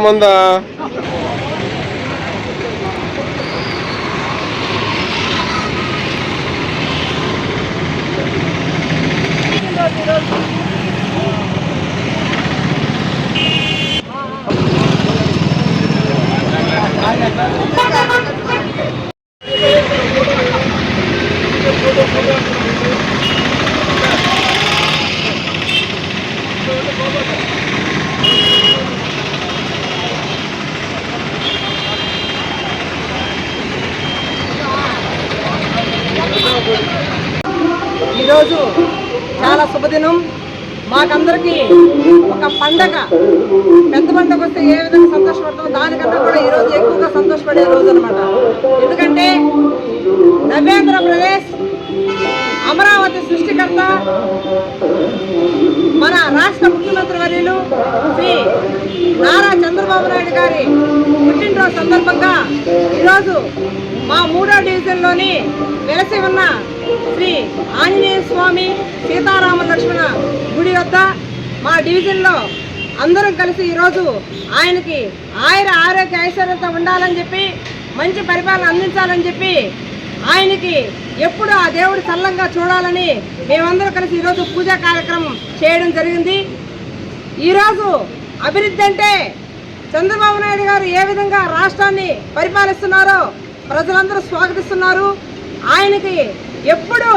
మందా ఈరోజు చాలా శుభదినం. మాకందరికీ ఒక పండగ. పెద్ద పండుగ వస్తే ఏ విధంగా సంతోషపడతామో దానికన్నా కూడా ఈరోజు ఎక్కువగా సంతోషపడే రోజు అనమాట. ఎందుకంటే నవ్యాంధ్రప్రదేశ్ అమరావతి సృష్టికర్త మన రాష్ట్ర ముఖ్యమంత్రి వర్యులు శ్రీ నారా చంద్రబాబు నాయుడు గారి పుట్టినరోజు సందర్భంగా ఈరోజు మా 3వ డివిజన్లోని వెలసి ఉన్న శ్రీ ఆంజనేయ స్వామి సీతారామ లక్ష్మణ గుడి వద్ద మా డివిజన్లో అందరం కలిసి ఈరోజు ఆయనకి ఆరోగ్య ఐశ్వర్యంతో ఉండాలని చెప్పి మంచి పరిపాలన అందించాలని చెప్పి ఆయనకి ఎప్పుడు ఆ దేవుడు చల్లంగా చూడాలని మేమందరం కలిసి ఈరోజు పూజా కార్యక్రమం చేయడం జరిగింది. ఈరోజు అభివృద్ధి అంటే చంద్రబాబు నాయుడు గారు ఏ విధంగా రాష్ట్రాన్ని పరిపాలిస్తున్నారో ప్రజలందరూ స్వాగతిస్తున్నారు. ఆయనకి ఎప్పుడు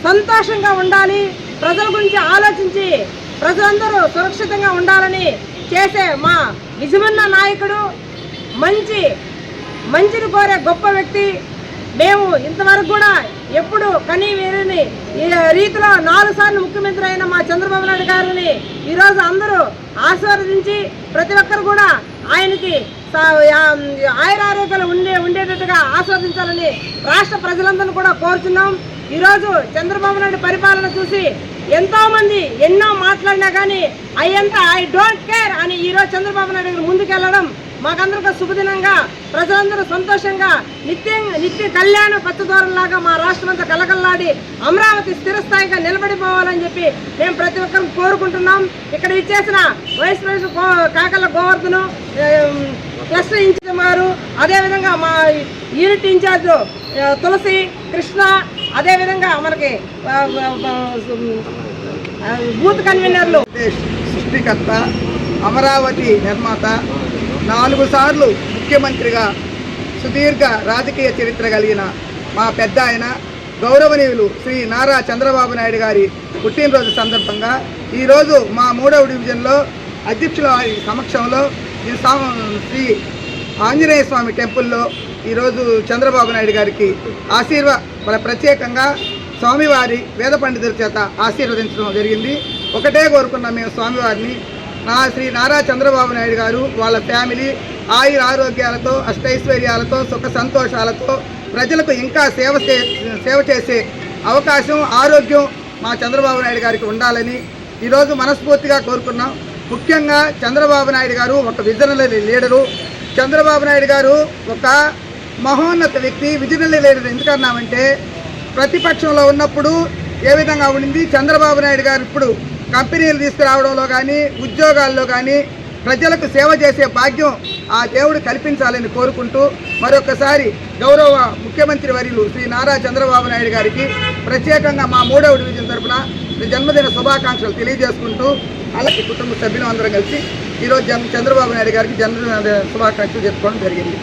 సంతోషంగా ఉండాలి, ప్రజల గురించి ఆలోచించి ప్రజలందరూ సురక్షితంగా ఉండాలని చేసే మా నిజమన్న నాయకుడు, మంచిని కోరే గొప్ప వ్యక్తి. మేము ఇంతవరకు కూడా ఎప్పుడు కనీ వీరిని ఈ రీతిలో 4 సార్లు ముఖ్యమంత్రి అయిన మా చంద్రబాబు నాయుడు గారిని ఈరోజు అందరూ ఆశీర్వదించి ప్రతి ఒక్కరు కూడా ఆయనకి ఆయురారోగ్యాలు ఉండేటట్టుగా ఆస్వాదించాలని రాష్ట్ర ప్రజలందరూ కూడా కోరుతున్నాం. ఈరోజు చంద్రబాబు నాయుడు పరిపాలన చూసి ఎంతోమంది ఎన్నో మాట్లాడినా కానీ అయ్యంతా ఐ డోంట్ కేర్ అని ఈరోజు చంద్రబాబు నాయుడు గారు ముందుకెళ్లడం మాకందరికీ శుభదినంగా, ప్రజలందరూ సంతోషంగా నిత్య కళ్యాణ పచ్చదోరంలాగా మా రాష్ట్రం అంతా కలకల్లాడి అమరావతి స్థిరస్థాయిగా నిలబడిపోవాలని చెప్పి మేము ప్రతి ఒక్కరు కోరుకుంటున్నాం. ఇక్కడ ఇచ్చేసిన vice president Kakala Govardhan, cluster incharge గారు, అదేవిధంగా మా యూనిట్ ఇన్ఛార్జ్ తులసి కృష్ణ, అదేవిధంగా మనకి బూత్ కన్వీనర్లు, సృష్టికర్త, అమరావతి నిర్మాత, 4 సార్లు ముఖ్యమంత్రిగా సుదీర్ఘ రాజకీయ చరిత్ర కలిగిన మా పెద్ద ఆయన గౌరవనీయులు శ్రీ నారా చంద్రబాబు నాయుడు గారి పుట్టినరోజు సందర్భంగా ఈరోజు మా 3వ డివిజన్లో అధ్యక్షుల సమక్షంలో శ్రీ ఆంజనేయ స్వామి టెంపుల్లో ఈరోజు చంద్రబాబు నాయుడు గారికి ప్రత్యేకంగా స్వామివారి వేద పండితుల చేత ఆశీర్వదించడం జరిగింది. ఒకటే కోరుకున్నాం మేము స్వామివారిని, శ్రీ నారా చంద్రబాబు నాయుడు గారు వాళ్ళ ఫ్యామిలీ ఆరోగ్యాలతో అష్టైశ్వర్యాలతో సుఖ సంతోషాలతో ప్రజలకు ఇంకా సేవ చేసే అవకాశం ఆరోగ్యం మా చంద్రబాబు నాయుడు గారికి ఉండాలని ఈరోజు మనస్ఫూర్తిగా కోరుకున్నాం. ముఖ్యంగా చంద్రబాబు నాయుడు గారు ఒక విజనరీ లీడరు. చంద్రబాబు నాయుడు గారు ఒక మహోన్నత వ్యక్తి, విజనరీ లీడర్. ఎందుకన్నామంటే ప్రతిపక్షంలో ఉన్నప్పుడు ఏ విధంగా ఉండింది, చంద్రబాబు నాయుడు గారు ఇప్పుడు కంపెనీలు తీసుకురావడంలో కానీ ఉద్యోగాల్లో కానీ ప్రజలకు సేవ చేసే భాగ్యం ఆ దేవుడు కల్పించాలని కోరుకుంటూ మరొకసారి గౌరవ ముఖ్యమంత్రి వర్యులు శ్రీ నారా చంద్రబాబు నాయుడు గారికి ప్రత్యేకంగా మా 3వ డివిజన్ తరఫున జన్మదిన శుభాకాంక్షలు తెలియజేసుకుంటూ అలాగే కుటుంబ సభ్యులు అందరం కలిసి ఈరోజు చంద్రబాబు నాయుడు గారికి జన్మదిన శుభాకాంక్షలు చెప్పుకోవడం జరిగింది.